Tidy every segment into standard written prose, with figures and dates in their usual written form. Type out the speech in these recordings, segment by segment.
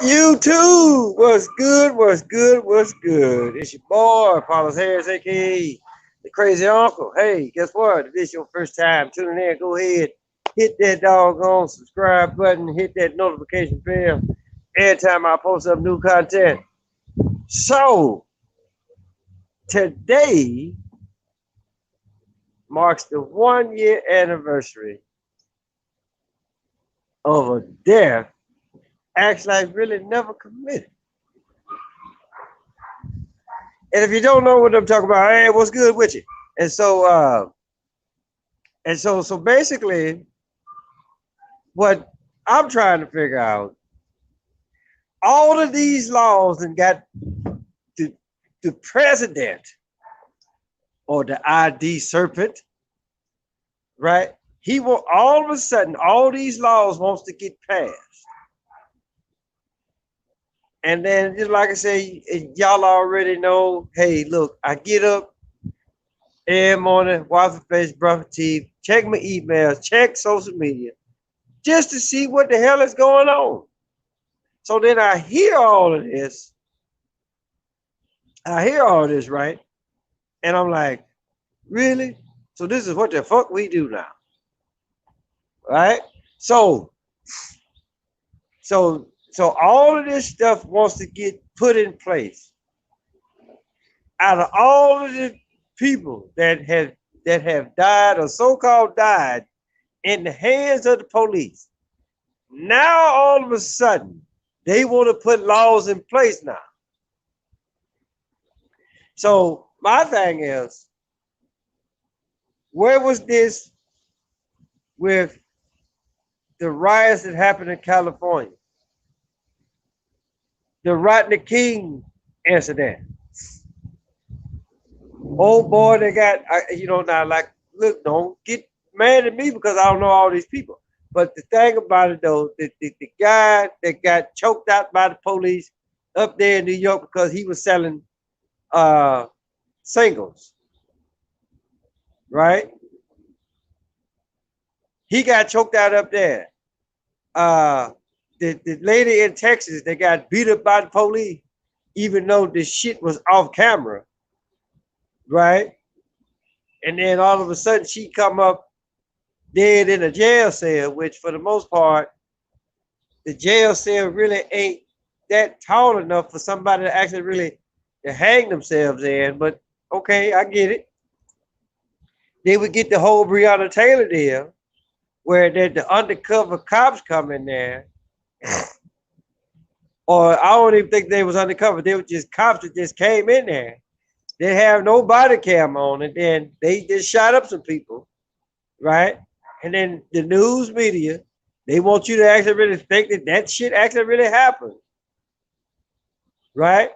YouTube, what's good? What's good? What's good? It's your boy, Paulus Harris, aka the Crazy Uncle. Hey, guess what? If this is your first time tuning in, go ahead, hit that doggone subscribe button, hit that notification bell every time I post up new content. So, today marks the 1 year anniversary of a death actually I really never committed. And if you don't know what I'm talking about, hey, what's good with you? And so basically, what I'm trying to figure out, all of these laws and got the president or the ID serpent, right? He will all of a sudden, all these laws wants to get passed. And then, just like I say, y'all already know, hey, look, I get up every morning, wash my face, brush my teeth, check my emails, check social media, just to see what the hell is going on. So then I hear all of this. Right? And I'm like, really? So this is what the fuck we do now. Right? So all of this stuff wants to get put in place. Out of all of the people that have died or so-called died in the hands of the police, now all of a sudden they want to put laws in place now. So my thing is, where was this with the riots that happened in California? The Rodney King incident. Oh boy, they got, now, like, look, don't get mad at me because I don't know all these people. But the thing about it, though, the guy that got choked out by the police up there in New York because he was selling singles, right? He got choked out up there. The lady in Texas that got beat up by the police, even though the shit was off camera, right? And then all of a sudden she come up dead in a jail cell, which for the most part, the jail cell really ain't that tall enough for somebody to actually really to hang themselves in. But okay, I get it. They would get the whole Breonna Taylor deal, where the undercover cops come in there. Or I don't even think they was undercover. They were just cops that just came in there. They have no body cam on, and then they just shot up some people, right? And then the news media, they want you to actually really think that shit actually really happened, right?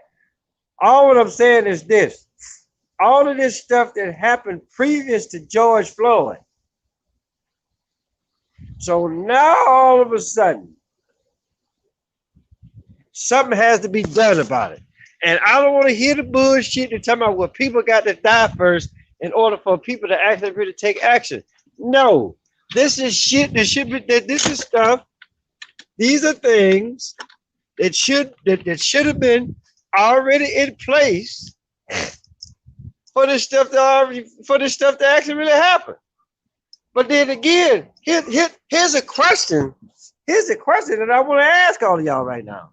All what I'm saying is this. All of this stuff that happened previous to George Floyd. So now all of a sudden, something has to be done about it. And I don't want to hear the bullshit to tell me what people got to die first in order for people to actually really take action. No, this is shit that should be, this is stuff. These are things that should have been already in place for this stuff to actually really happen. But then again, here's a question. Here's a question that I want to ask all of y'all right now.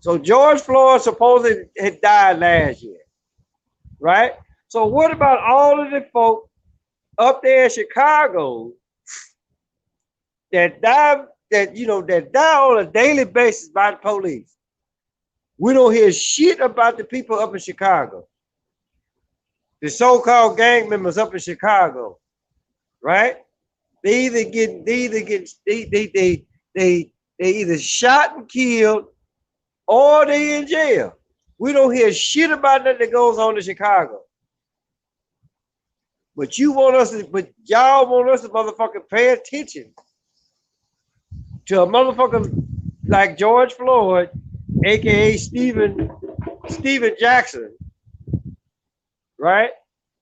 So George Floyd supposedly had died last year, right? So what about all of the folk up there in Chicago that die on a daily basis by the police? We don't hear shit about the people up in Chicago. The so-called gang members up in Chicago, right? They either shot and killed or they in jail. We don't hear shit about that goes on in Chicago. But y'all want us to motherfucking pay attention to a motherfucker like George Floyd, aka Steven Jackson, right?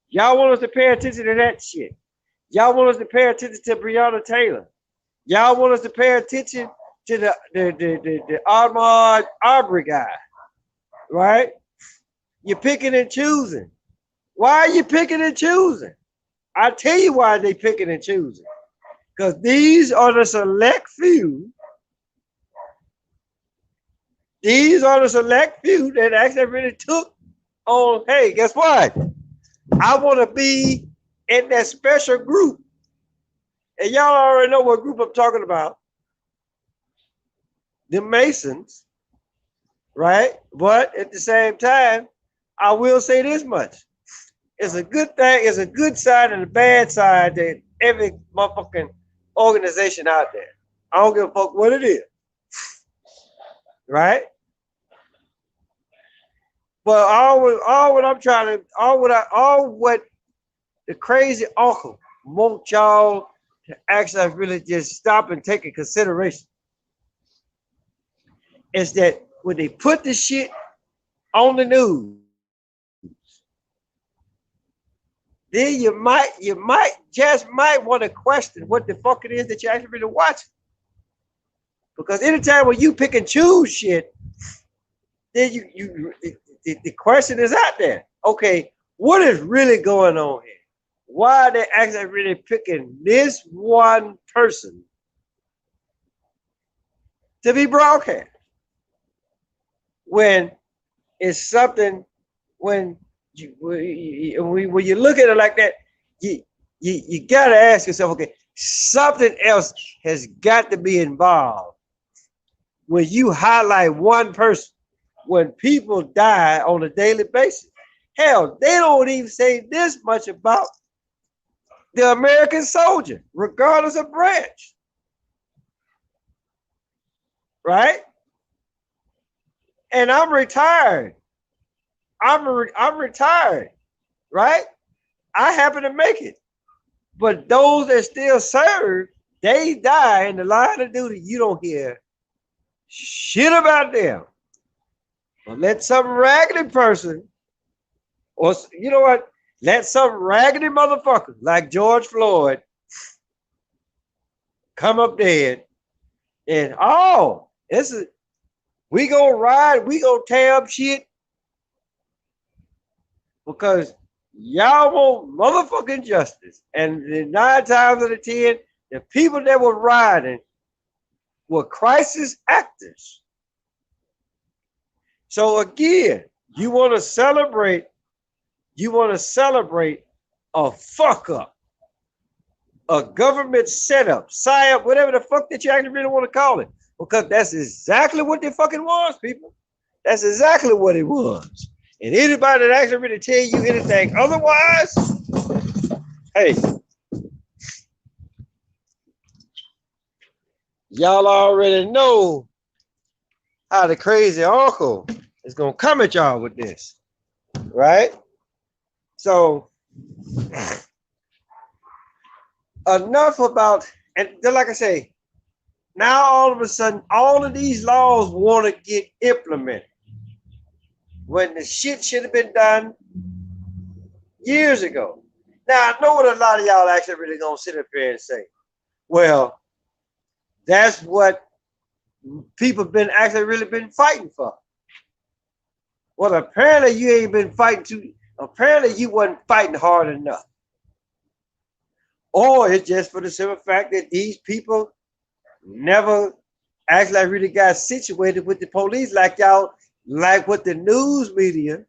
Y'all want us to pay attention to that shit. Y'all want us to pay attention to Breonna Taylor. Y'all want us to pay attention to the Ahmaud Arbery guy, right? You're picking and choosing. Why are you picking and choosing? I tell you why they picking and choosing. Because these are the select few. These are the select few that actually really took on, hey, guess what? I want to be in that special group. And y'all already know what group I'm talking about. The Masons, right? But at the same time, I will say this much. It's a good thing, it's a good side and a bad side to every motherfucking organization out there. I don't give a fuck what it is. Right? But all what the crazy uncle want y'all to actually really just stop and take in consideration is that when they put the shit on the news, then you might want to question what the fuck it is that you actually really watching. Because anytime when you pick and choose shit, then the question is out there. Okay, what is really going on here? Why are they actually really picking this one person to be broadcast? When it's something, when you look at it like that, you gotta ask yourself, okay, something else has got to be involved when you highlight one person. When people die on a daily basis, hell, they don't even say this much about the American soldier, regardless of branch, right? And I'm retired. I'm retired, right? I happen to make it. But those that still serve, they die in the line of duty. You don't hear shit about them. But let some raggedy person, or you know what? Let some raggedy motherfucker like George Floyd come up dead, and we gonna ride, we gonna tear up shit because y'all want motherfucking justice. And the 9 times out of 10, the people that were riding were crisis actors. So again, you want to celebrate a fuck up, a government setup, psyop, whatever the fuck that you actually really want to call it, because that's exactly what it fucking was, people. That's exactly what it was. And anybody that actually really tell you anything otherwise, hey, y'all already know how the crazy uncle is gonna come at y'all with this, right? So enough about, and then like I say, now all of a sudden, all of these laws want to get implemented when the shit should have been done years ago. Now I know what a lot of y'all actually really gonna sit up here and say, well, that's what people been actually really been fighting for. Well, apparently you ain't been fighting too. Apparently you wasn't fighting hard enough. Or it's just for the simple fact that these people never actually really got situated with the police like y'all, like what the news media,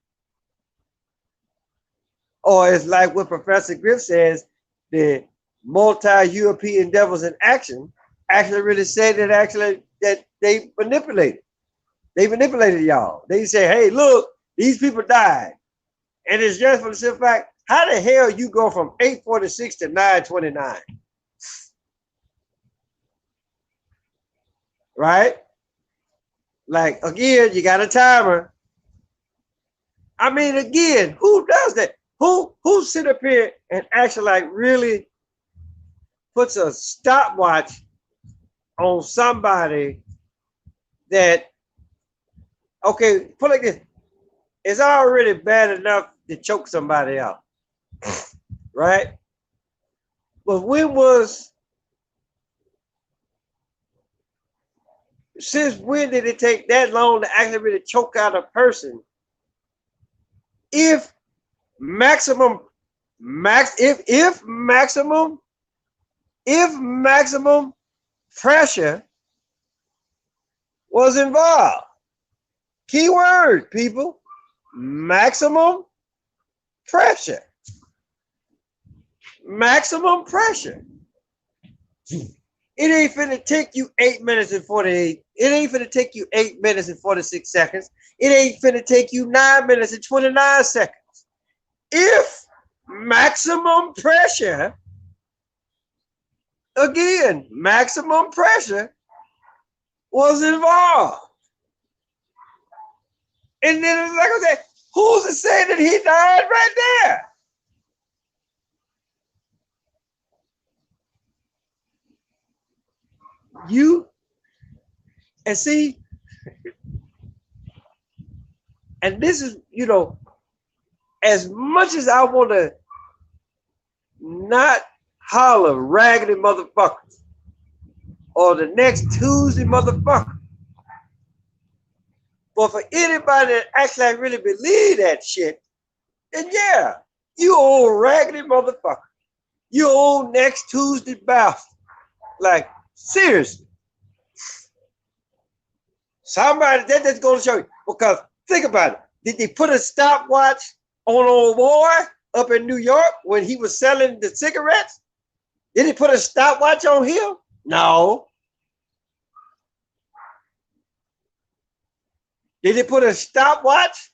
or it's like what Professor Griff says, the multi-European devils in action actually really said that they manipulated. They manipulated y'all. They say, hey, look, these people died. And it's just for the simple fact, how the hell you go from 846 to 929? Right? Like, again, you got a timer. I mean, again, who does that? Who sit up here and actually like really puts a stopwatch on somebody that, okay, put it like this, it's already bad enough to choke somebody out, right? But since when did it take that long to actually really choke out a person? If maximum pressure was involved. Keyword, people. Maximum pressure. Maximum pressure. It ain't finna take you 8 minutes and 48. It ain't finna take you 8 minutes and 46 seconds. It ain't finna take you 9 minutes and 29 seconds. If maximum pressure, again, maximum pressure was involved. And then it's like I said, who's to say that he died right there? You and see, and this is, as much as I want to not holler raggedy motherfuckers or the next Tuesday motherfucker, but for anybody that actually really believe that shit, then yeah, you old raggedy motherfucker. You old next Tuesday bastard. Like, seriously. Somebody, that's going to show you. Because think about it. Did they put a stopwatch on old boy up in New York when he was selling the cigarettes? Did they put a stopwatch on him? No. Did they put a stopwatch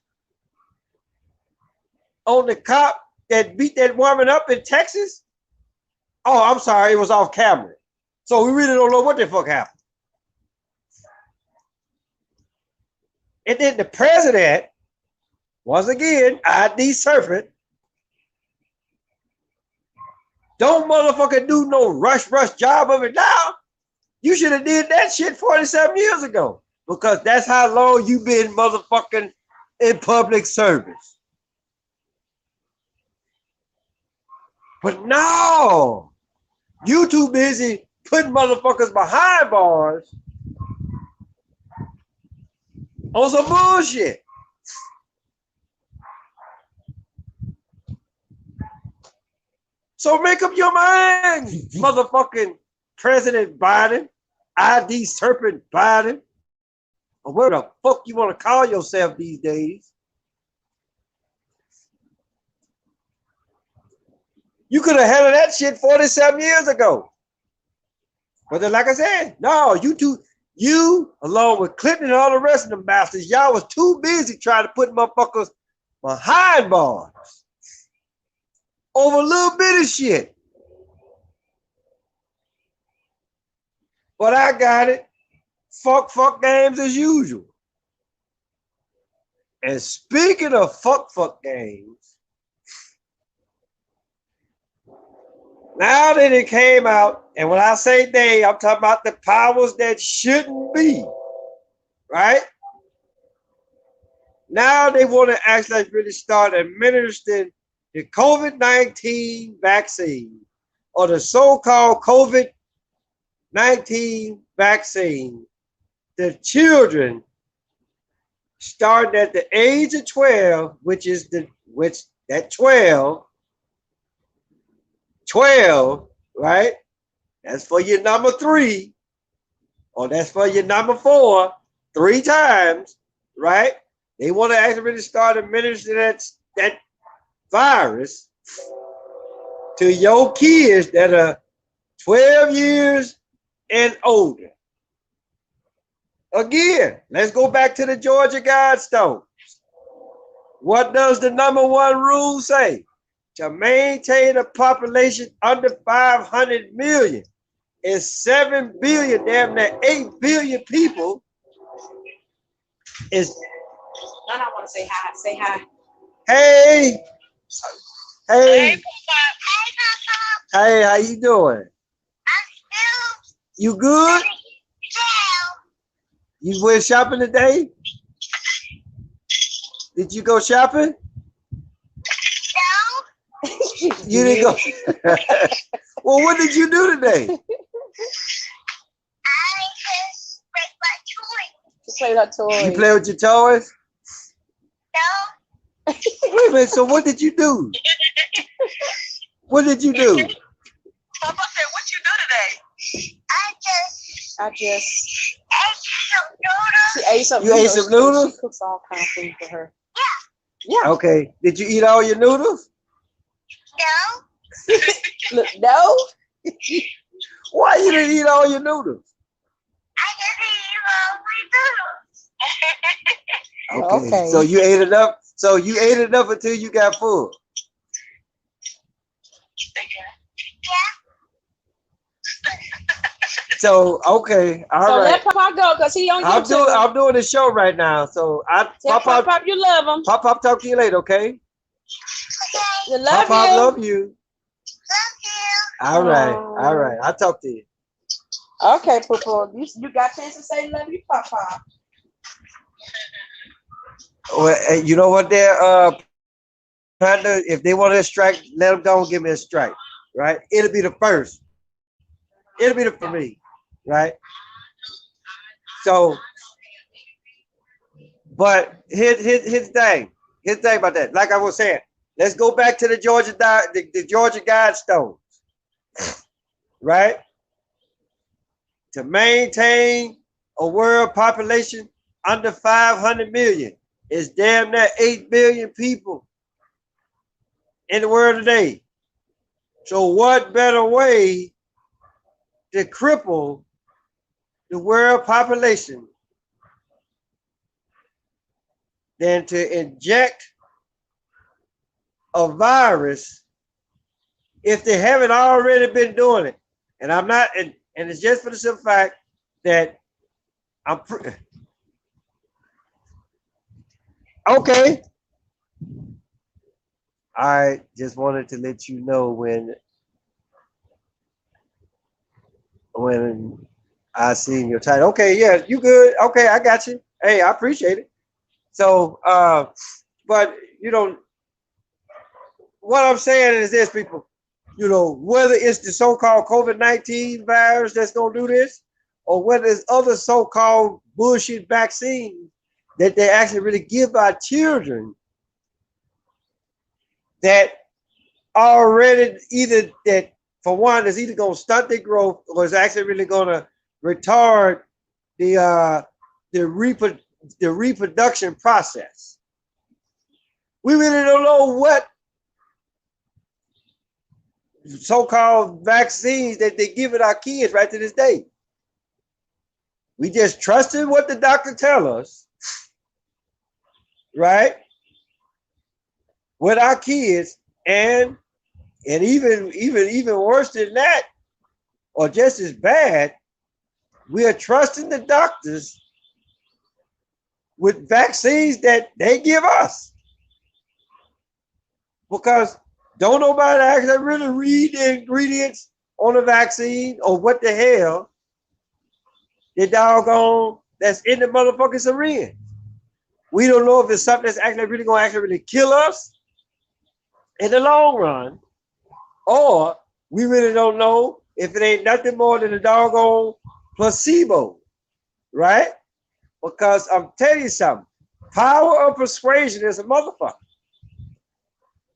on the cop that beat that woman up in Texas? Oh, I'm sorry, it was off camera. So we really don't know what the fuck happened. And then the president, once again, ID serpent, don't motherfucker do no rush job of it now. You should have did that shit 47 years ago, because that's how long you been motherfucking in public service. But no, you too busy putting motherfuckers behind bars on some bullshit. So make up your mind, motherfucking President Biden, ID Serpent Biden, or where the fuck you want to call yourself these days. You could have handled that shit 47 years ago. But then, like I said, no, you along with Clinton and all the rest of them bastards, y'all was too busy trying to put motherfuckers behind bars over a little bit of shit. But I got it. Fuck games as usual. And speaking of fuck games, now that it came out, and when I say they, I'm talking about the powers that shouldn't be, right? Now they want to actually really start administering the COVID-19 vaccine, or the so-called COVID-19 vaccine, the children starting at the age of 12, which 12, right? That's for your number 3, or that's for your number 4, 3 times, right? They want to actually really start administering that virus to your kids that are 12 years and older. Again, let's go back to the Georgia Guidestones. What does the number 1 rule say? To maintain a population under 500 million is 7 billion, damn near 8 billion people. Is I don't want to say hi. Say hi. Hey, hey, how you doing? You good? You went shopping today? Did you go shopping? You didn't go. Well, what did you do today? She played her toys. You play with your toys? No. Wait a minute. So what did you do? What did you do? Papa said, "What you do today?" I just ate some noodles. she ate some You ate some noodles? She cooks all kinds of food for her. Yeah. Yeah. Okay. Did you eat all your noodles? No. Look, no. Why you didn't eat all your noodles? I didn't eat all my noodles. Okay. So you ate enough. So you ate enough until you got full. So okay, all So right. let Papa go because he on YouTube. I'm doing the show right now. So Tell Pop Pop you love him. Pop talk to you later, okay? You love Pop you. love you. Love you. All right, all right. I'll talk to you. Okay, Papa. You got a chance to say love you, Papa. Well, you know what? They're Panda. If they want to strike, let them go and give me a strike. Right? It'll be the first. It'll be the for me. Right? So, but his thing. His thing about that. Like I was saying, let's go back to the Georgia Guidestones. Right? To maintain a world population under 500 million is damn near 8 billion people in the world today. So what better way to cripple the world population than to inject a virus if they haven't already been doing it? And I'm not, and it's just for the simple fact that okay. I just wanted to let you know when I seen your title. Okay, yeah, you good. Okay, I got you. Hey, I appreciate it. So, but you know, what I'm saying is this, people, you know, whether it's the so-called COVID-19 virus that's gonna do this, or whether it's other so-called bullshit vaccines that they actually really give our children that already either that for one is either going to stunt their growth or is actually really going to retard the reproduction process. We really don't know what so-called vaccines that they give it our kids right to this day. We just trusted what the doctor tell us, right? With our kids, and even worse than that, or just as bad, we are trusting the doctors with vaccines that they give us. Because don't nobody actually really read the ingredients on the vaccine or what the hell the doggone that's in the motherfucking syringe. We don't know if it's something that's actually really going to really kill us in the long run, or we really don't know if it ain't nothing more than a doggone placebo, right? Because I'm telling you something, power of persuasion is a motherfucker.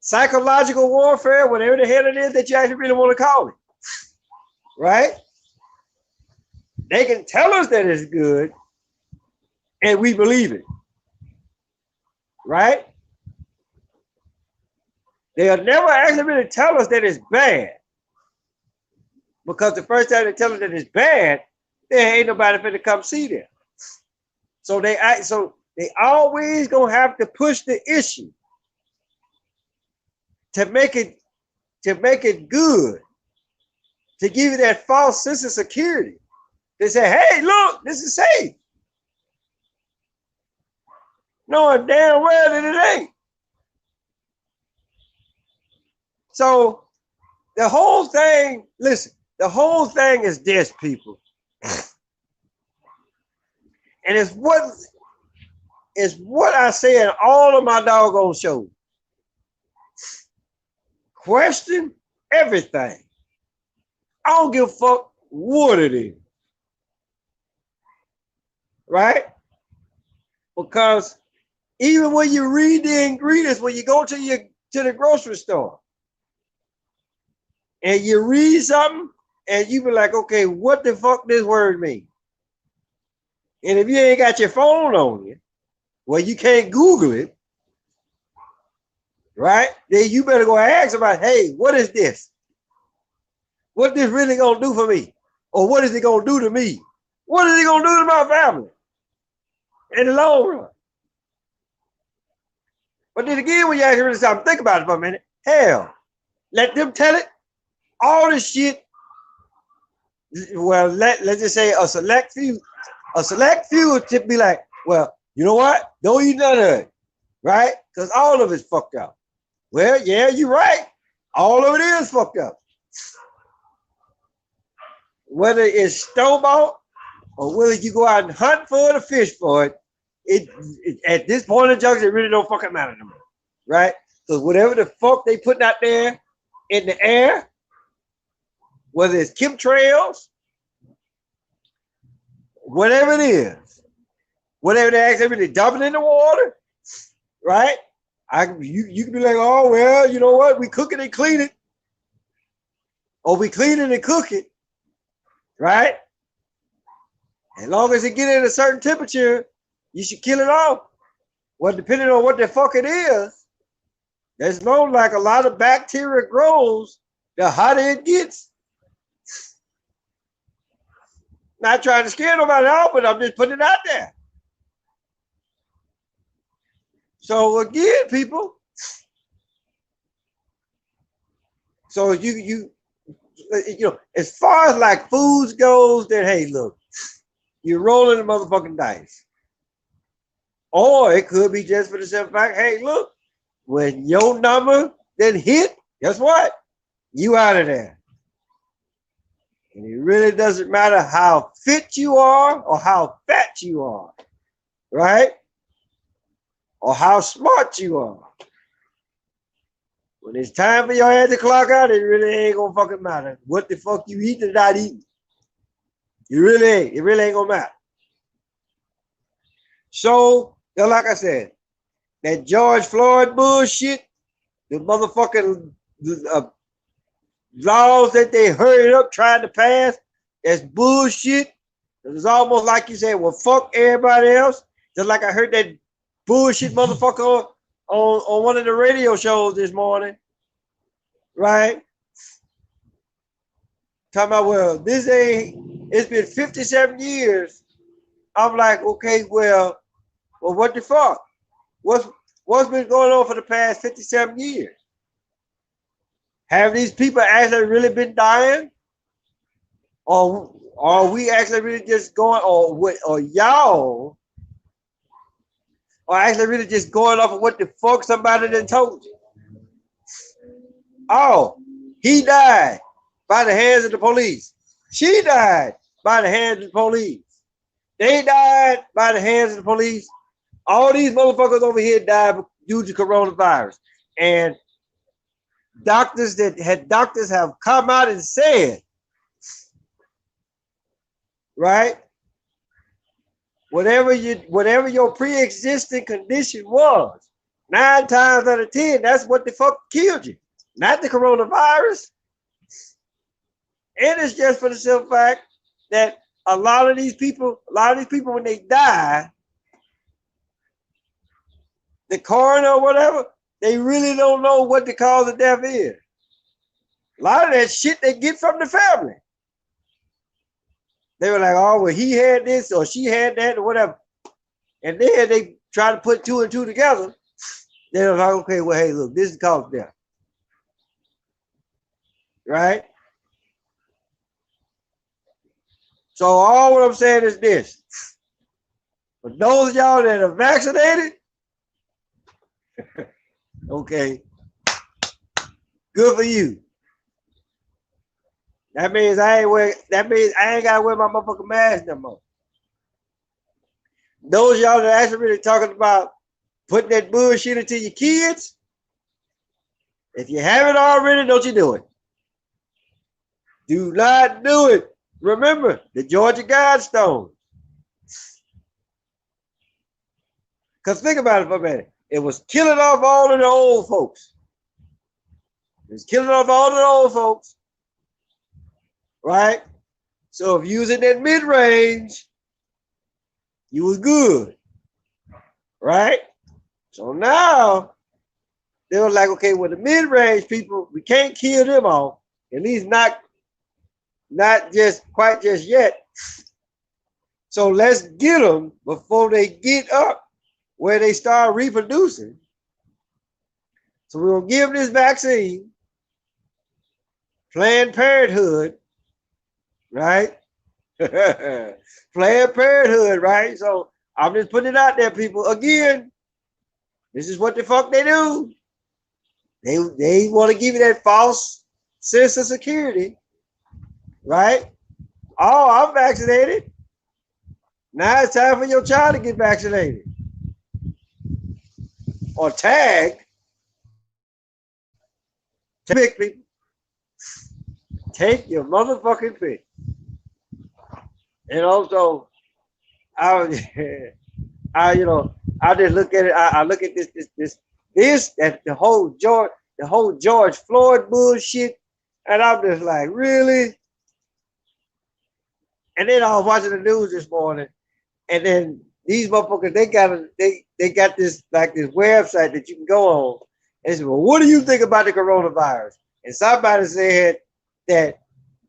Psychological warfare, whatever the hell it is that you actually really want to call it, right? They can tell us that it's good, and we believe it, right? They'll never actually really tell us that it's bad. Because the first time they tell us that it's bad, there ain't nobody finna come see them. So they always gonna have to push the issue to make it good, to give you that false sense of security. They say, hey, look, this is safe. Knowing damn well that it ain't. So the whole thing, listen, the whole thing is this, people. And it's what I say in all of my doggone shows. Question everything. I don't give a fuck what it is. Right? Because even when you read the ingredients, when you go to the grocery store and you read something and you be like, okay, what the fuck this word mean? And if you ain't got your phone on you, well, you can't Google it, right? Then you better go ask about, hey, what is this? What this really gonna do for me? Or what is it gonna do to me? What is it gonna do to my family in the long run? But then again, when you actually really stop and think about it for a minute, hell, let them tell it. All this shit, well, let's just say a select few would be like, well, you know what? Don't eat none of it, right? Because all of it's fucked up. Well, yeah, you're right. All of it is fucked up. Whether it's store-bought or whether you go out and hunt for it or fish for it, it at this point in the junction, it really don't fucking matter to me, right? Because whatever the fuck they putting out there in the air, whether it's chemtrails, whatever it is, whatever they actually really dumping in the water, right? You can be like, oh well, you know what? We cook it and clean it, or we clean it and cook it, right? As long as it get at a certain temperature, you should kill it off. Well, depending on what the fuck it is, there's no like a lot of bacteria grows, the hotter it gets. Not trying to scare nobody out, but I'm just putting it out there. So again, people. So you know, as far as like foods goes, then hey, look, you're rolling the motherfucking dice. Or it could be just for the simple fact, hey, look, when your number then hit, guess what? You out of there. And it really doesn't matter how fit you are or how fat you are, right? Or how smart you are. When it's time for your head to clock out, it really ain't gonna fucking matter what the fuck you eat or not eating. It really ain't gonna matter. So, like I said, that George Floyd bullshit, the motherfucking laws that they hurried up trying to pass, that's bullshit. It's almost like you said, well, fuck everybody else. Just like I heard that bullshit motherfucker on one of the radio shows this morning, right? Talking about, well, it's been 57 years. I'm like, okay, well, what the fuck? What's been going on for the past 57 years? Have these people actually really been dying? Or are we actually really just going, or y'all are actually really just going off of what the fuck somebody done told you? Oh, he died by the hands of the police. She died by the hands of the police. They died by the hands of the police. All these motherfuckers over here died due to coronavirus. And doctors have come out and said, right? Whatever your pre-existing condition was, 9 times out of 10, that's what the fuck killed you. Not the coronavirus. And it's just for the simple fact that a lot of these people, when they die, the coroner or whatever, they really don't know what the cause of death is. A lot of that shit they get from the family. They were like, oh, well, he had this or she had that or whatever. And then they try to put 2 and 2 together. They're like, okay, well, hey, look, this is the cause of death. Right? So all what I'm saying is this. For those of y'all that are vaccinated, okay, good for you. That means I ain't gotta wear my motherfucking mask no more. Those of y'all that actually really talking about putting that bullshit into your kids, if you haven't already, don't you do it. Do not do it. Remember the Georgia Guidestones. Because think about it for a minute. It was killing off all of the old folks. It was killing off all of the old folks. Right? So if you was in that mid-range, you was good. Right? So now they were like, okay, well, the mid-range people, we can't kill them off. At least not just quite just yet. So let's get them before they get up where they start reproducing. So we're gonna give them this vaccine, Planned Parenthood, right? Planned Parenthood, right? So I'm just putting it out there, people. Again, this is what the fuck they do. They want to give you that false sense of security, right? Oh, I'm vaccinated. Now it's time for your child to get vaccinated or tagged. Take people. Take your motherfucking pick. And also, I just look at it. I look at this, that the whole George Floyd bullshit, and I'm just like, really? And then I was watching the news this morning, and then these motherfuckers, they got this like this website that you can go on. And say, well, what do you think about the coronavirus? And somebody said that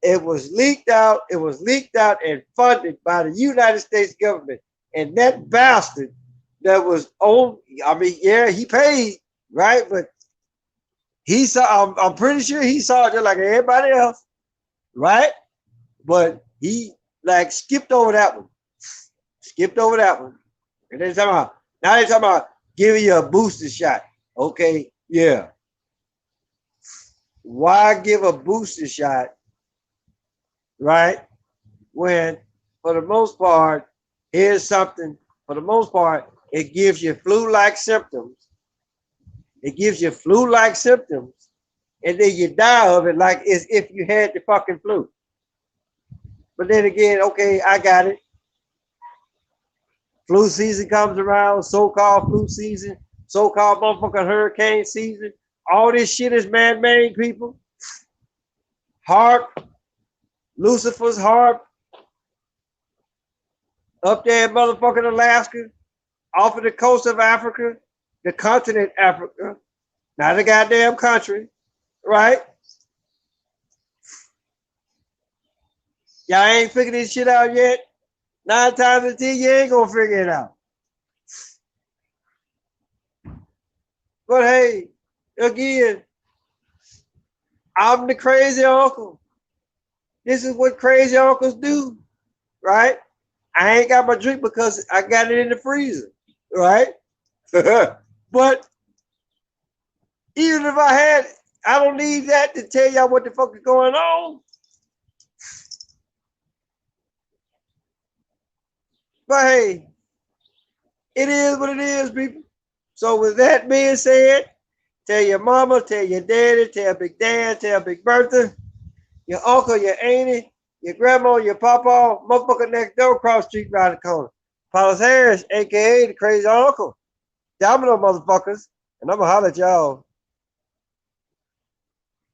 it was leaked out and funded by the United States government. And that bastard that was on, I mean, yeah, he paid, right? But he saw, I'm pretty sure he saw it just like everybody else, right? But he like skipped over that one. And then now they're talking about giving you a booster shot. Okay, yeah. Why give a booster shot, right? When, for the most part, here's something, for the most part, it gives you flu-like symptoms. And then you die of it like as if you had the fucking flu. But then again, okay, I got it. Flu season comes around, so-called flu season, so-called motherfucking hurricane season. All this shit is man-made, people. Harp, Lucifer's harp, up there in motherfucking Alaska, off of the coast of Africa, the continent Africa, not a goddamn country, right? Y'all ain't figured this shit out yet. 9 times out of 10, you ain't gonna figure it out. But hey, again, I'm the crazy uncle. This is what crazy uncles do, right? I ain't got my drink because I got it in the freezer, right? But even if I had, I don't need that to tell y'all what the fuck is going on. But hey, it is what it is, people. So with that being said, tell your mama, tell your daddy, tell Big Dan, tell Big Bertha, your uncle, your auntie, your grandma, your papa, motherfucker next door, cross street, right the corner. Paulus Harris, aka the crazy uncle. Domino motherfuckers. And I'm gonna holler at y'all.